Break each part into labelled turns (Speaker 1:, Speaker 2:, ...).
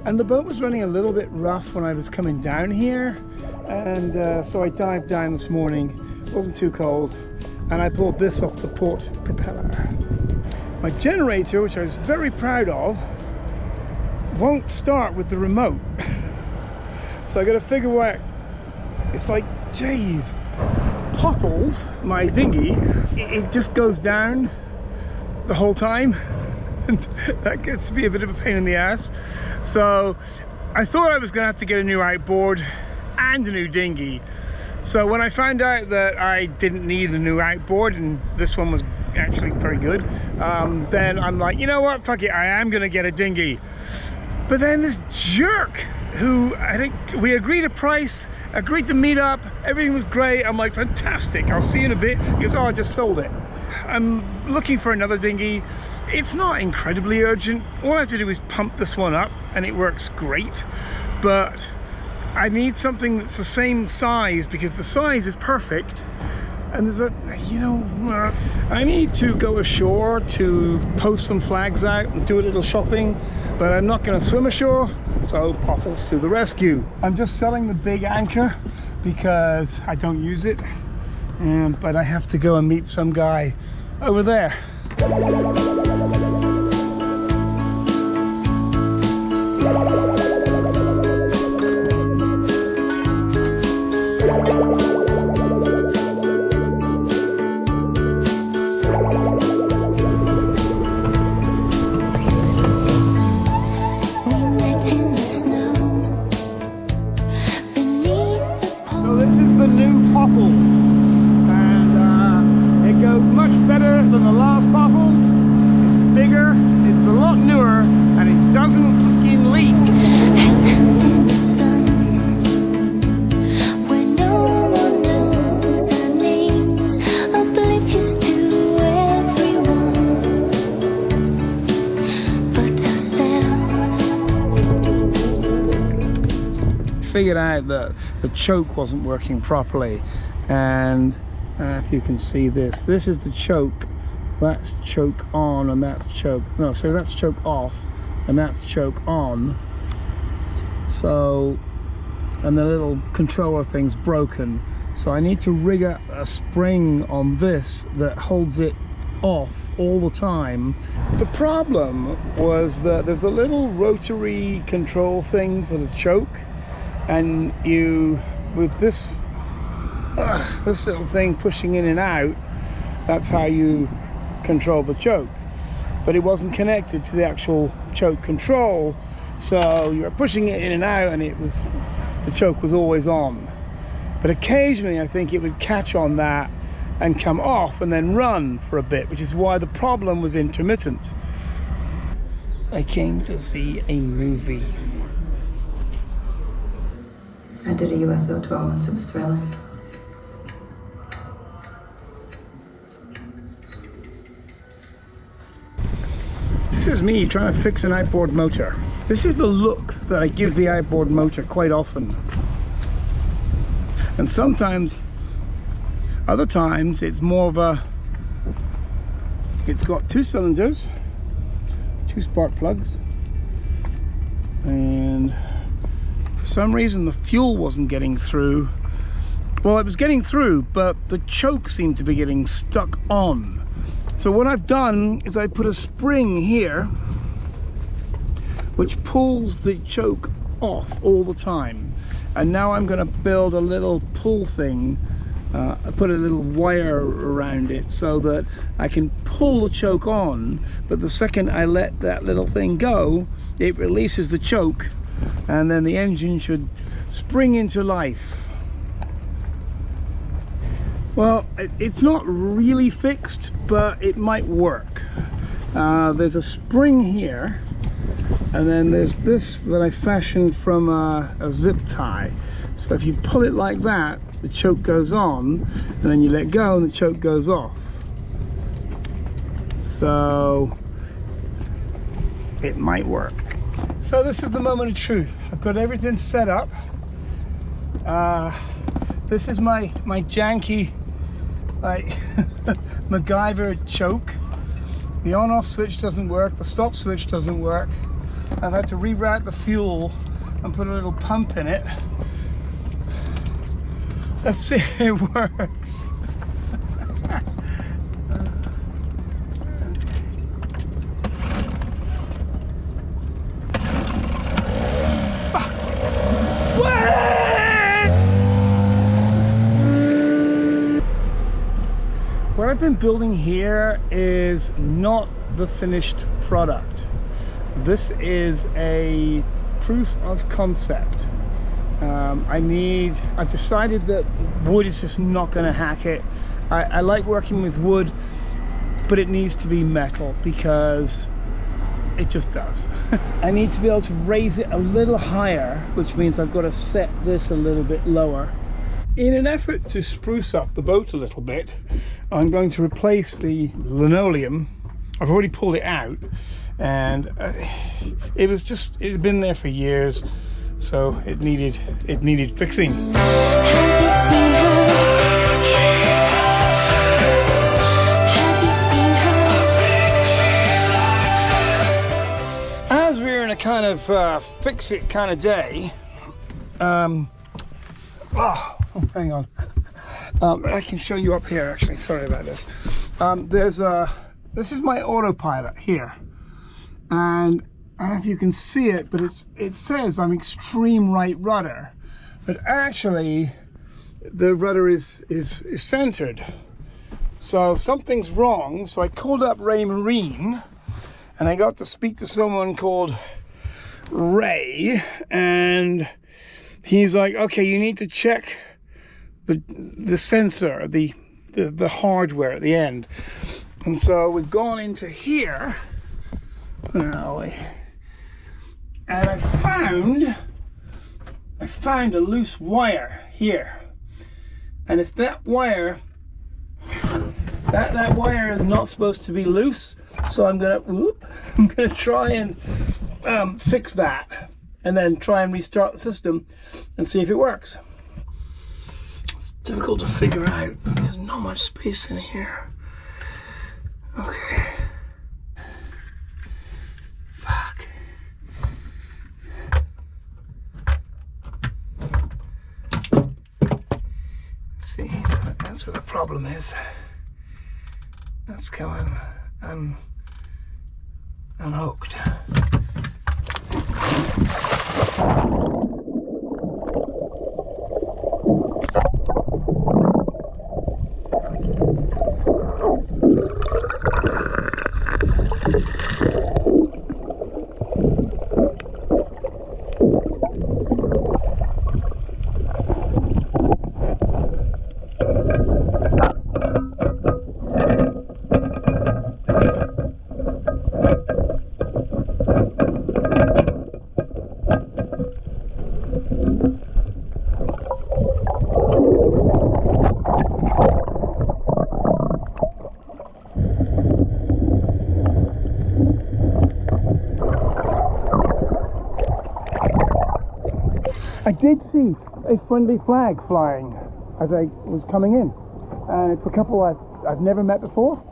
Speaker 1: And the boat was running a little bit rough when I was coming down here, and so I dived down this morning. It wasn't too cold, and I pulled this off the port propeller. My generator, which I was very proud of, won't start with the remote. So I got to figure out. It's like, geez, potholes. My dinghy, it just goes down the whole time. And that gets to be a bit of a pain in the ass. So I thought I was gonna have to get a new outboard and a new dinghy. So when I found out that I didn't need a new outboard and this one was actually very good, then I'm like, you know what, fuck it, I am gonna get a dinghy. But then this jerk who, I think we agreed a price, agreed to meet up, everything was great. I'm like, fantastic, I'll see you in a bit. He goes, oh, I just sold it. I'm looking for another dinghy. It's not incredibly urgent. All I have to do is pump this one up and it works great. But I need something that's the same size because the size is perfect. And there's a, you know, I need to go ashore to post some flags out and do a little shopping, but I'm not going to swim ashore, so Poffles to the rescue. I'm just selling the big anchor because I don't use it, but I have to go and meet some guy over there. Figured out that the choke wasn't working properly, and if you can see this is the choke, that's choke on, and that's choke, no, so that's choke off and that's choke on. So, and the little controller thing's broken, so I need to rig up a spring on this that holds it off all the time. The problem was that there's a little rotary control thing for the choke, and you, with this little thing pushing in and out, that's how you control the choke. But it wasn't connected to the actual choke control, so you were pushing it in and out, and the choke was always on. But occasionally I think it would catch on that and come off and then run for a bit, which is why the problem was intermittent. I came to see a movie.
Speaker 2: I did a USO tour once, it was thrilling.
Speaker 1: This is me trying to fix an outboard motor. This is the look that I give the outboard motor quite often. And sometimes, other times, it's more of a, it's got 2 cylinders, 2 spark plugs, and for some reason the fuel wasn't getting through. Well, it was getting through, but the choke seemed to be getting stuck on. So what I've done is I put a spring here which pulls the choke off all the time. And now I'm going to build a little pull thing. I put a little wire around it so that I can pull the choke on, but the second I let that little thing go, it releases the choke, and then the engine should spring into life. Well, it's not really fixed, but it might work. There's a spring here, and then there's this that I fashioned from a zip tie. So if you pull it like that, the choke goes on, and then you let go and the choke goes off. So it might work. So this is the moment of truth. I've got everything set up. This is my janky, like MacGyver choke. The on-off switch doesn't work, the stop switch doesn't work. I've had to reroute the fuel and put a little pump in it. Let's see if it works. What I've been building here is not the finished product. This is a proof of concept. I've decided that wood is just not going to hack it. I like working with wood, but it needs to be metal because it just does. I need to be able to raise it a little higher, which means I've got to set this a little bit lower. In an effort to spruce up the boat a little bit, I'm going to replace the linoleum. I've already pulled it out, and it had been there for years, so it needed fixing. As we're in a kind of fix-it kind of day, hang on. I can show you up here actually. Sorry about this. This is my Autopilot here, and I don't know if you can see it, but it says I'm extreme right rudder, but actually the rudder is centered. So something's wrong. So I called up Ray Marine, and I got to speak to someone called Ray, and he's like, okay, you need to check the sensor, the hardware at the end. And so we've gone into here, and I found a loose wire here. And if that wire is not supposed to be loose, so I'm gonna try and fix that, and then try and restart the system and see if it works. It's difficult to figure out. There's not much space in here. Okay. Fuck. See, that's where the problem is. That's going unhooked. I did see a friendly flag flying as I was coming in, and it's a couple I've never met before,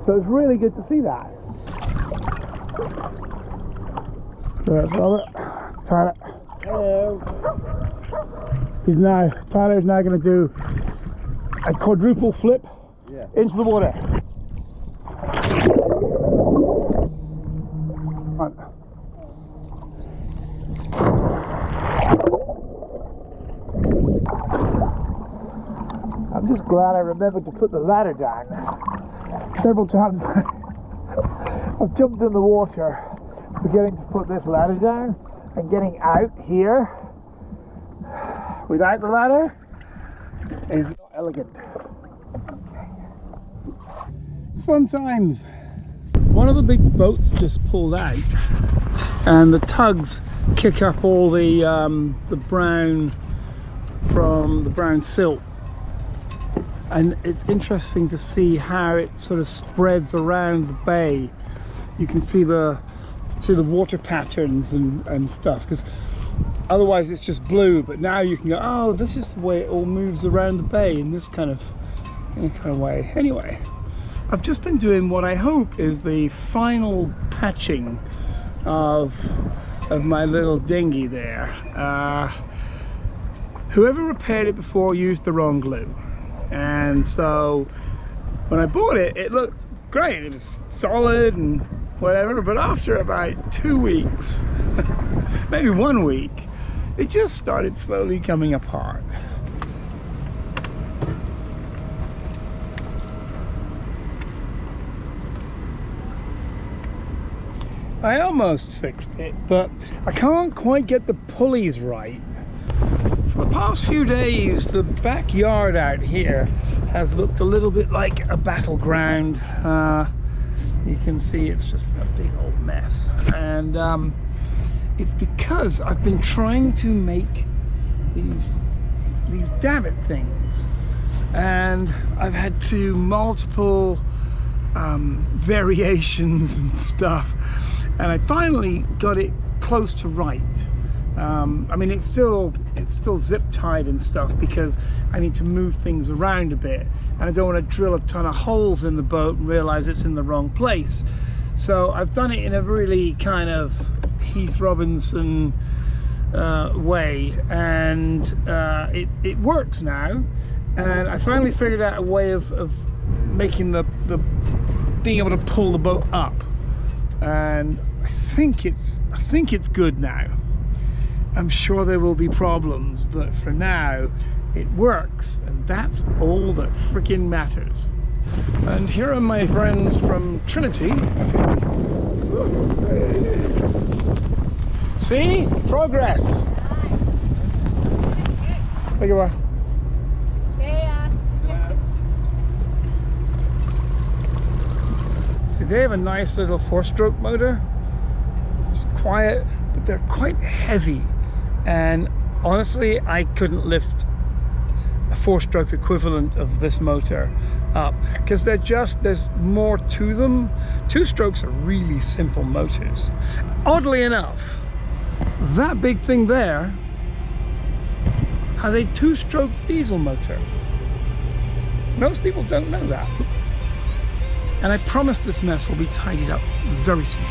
Speaker 1: so it's really good to see that. There's Robert, Tyler. Hello. Tyler's now going to do a quadruple flip into the water. I'm just glad I remembered to put the ladder down. Several times I've jumped in the water forgetting to put this ladder down, and getting out here without the ladder is not elegant. Fun times. One of the big boats just pulled out, and the tugs kick up all the brown from the brown silt. And it's interesting to see how it sort of spreads around the bay. You can see the water patterns and stuff, because otherwise it's just blue, but now you can go, oh, this is the way it all moves around the bay in this kind of way. Anyway, I've just been doing what I hope is the final patching of my little dinghy there. Whoever repaired it before used the wrong glue, and so when I bought it, it looked great. It was solid and whatever, but after about 2 weeks, maybe 1 week, it just started slowly coming apart. I almost fixed it, but I can't quite get the pulleys right. For the past few days, the backyard out here has looked a little bit like a battleground. You can see it's just a big old mess, and it's because I've been trying to make these davit things, and I've had to multiple variations and stuff, and I finally got it close to right. I mean, it's still zip tied and stuff because I need to move things around a bit, and I don't want to drill a ton of holes in the boat and realize it's in the wrong place. So I've done it in a really kind of Heath Robinson way, and it works now. And I finally figured out a way of making being able to pull the boat up, and I think it's good now. I'm sure there will be problems, but for now it works, and that's all that freaking matters. And here are my friends from Trinity. See? Progress! Say goodbye. See, they have a nice little 4-stroke motor. It's quiet, but they're quite heavy. And honestly, I couldn't lift a 4-stroke equivalent of this motor up because there's more to them. 2-strokes are really simple motors. Oddly enough, that big thing there has a 2-stroke diesel motor. Most people don't know that. And I promise this mess will be tidied up very soon.